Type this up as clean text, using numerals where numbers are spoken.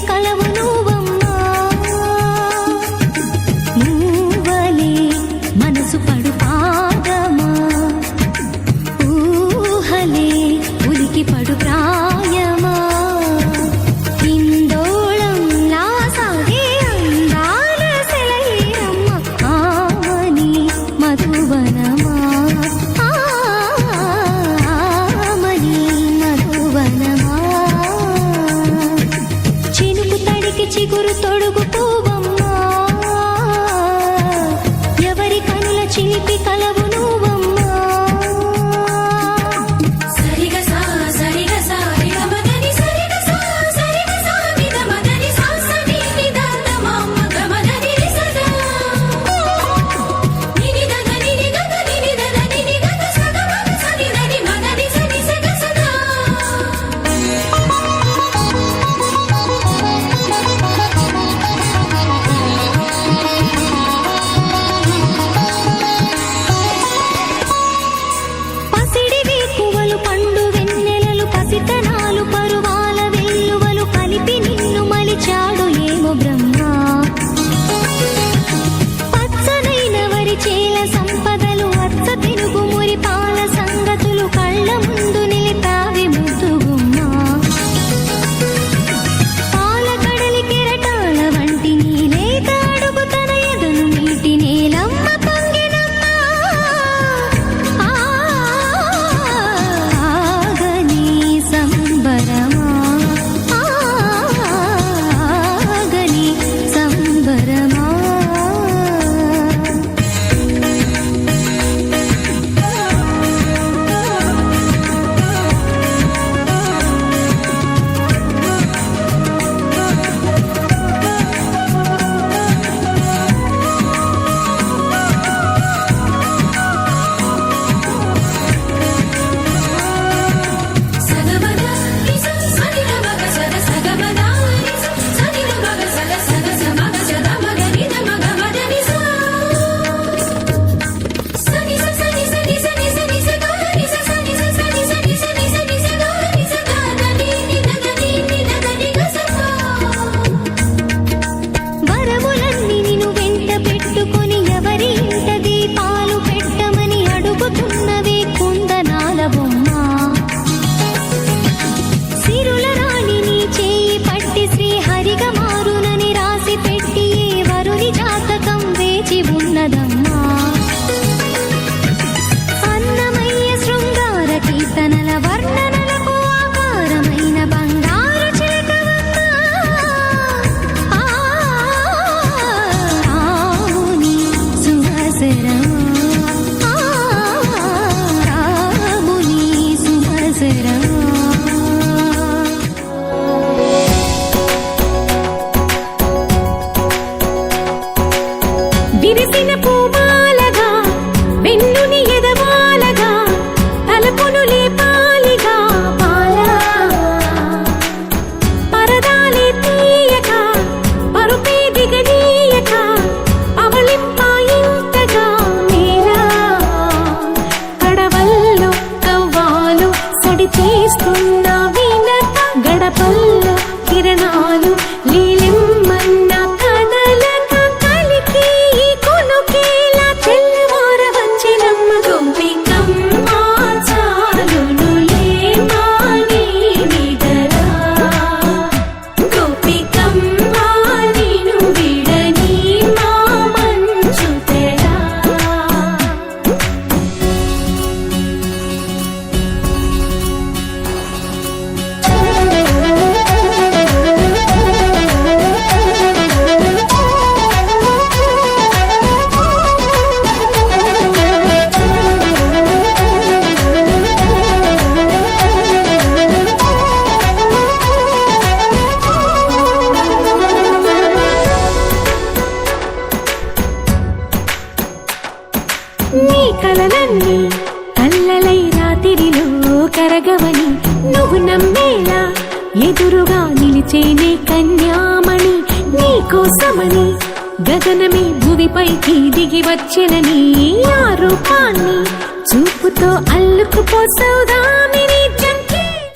కలవు నువ్వమ్మా నువ్వలే మనసు పడు పాదమా ఊహలే ఉలికి పడు ప్రాయమా ఇందోళంలా సాగే అందాల సెలయేరమ్మ ఆమని మధువనమా ఆమని మధువనమా చినుకు తడికి చిగురు తొడుగు పువ్వమ్మా ఎవరి కనుల చిలిపి కలవు నువ్వమ్మా పసిడివి పువ్వులు పండు వెన్నెలలు పసితనాలు పరువాల వెల్లువలు కలిపి నిన్ను మలిచాడు ఏమో బ్రహ్మ పచ్చనైన వరి చేల సంపదలు అచ్చ తినుగు మురి పాల సంగతులు కళ్ళ ముందు నిలిపావి ముద్దుగుమ్మ పాల కడలి కెరటాల వంటి నీలేత అడుగు తన ఎదను నీటి నేలమ్మ పొంగినమ్మ ఆగని సంబరమా ఆగని సంబరమా వరములన్నీ నిన్ను వెంట పెట్టుకొని ఎవరి ఇంట దీపాలు పెట్టమని అడుగుతున్నవే కుందనాల బొమ్మ సిరుల రాణి నీ చేయి పట్టి శ్రీహరిగా మారునని రాసి పెట్టి ఏ వరుని జాతకం వేచి ఉన్నదమ్మా అన్నమయ్య శృంగార కీర్తనల వర్ణనలకు ఆకారమైన బంగారు చిలకవమ్మా రాముని సుమసరమా రాముని సుమసరమా విరిసిన పూమాలగా వెన్నుని ఎదవాలగా తలపును లేపాలిగా పాలా పరదాలే తీయక పరుపే దిగనీయక అవలింపాయింతగా మేరా కడవల్లో కవ్వాలు సడి చేస్తున్న వీణత గడపల్లో కిరణాలు లీలిమ్మన్న కదలక కలికి ఈ కొనుకేలా తెల్లవార వచ్చినమ్మ గోపికమ్మ చాలునులే మాని నిదరా గోపికమ్మ నిను విడని మా మంచు తెరా నీ కలలన్నీ కల్లలై రాత్రిలో కరగవని నువ్వు నమ్మేలా ఎదురుగా నిలిచేనే కన్యామణి నీకోసమని గగనమే భువిపైకి దిగి వచ్చెనని ఆ రూపాన్ని చూపుతో అల్లుకుపోసౌదామి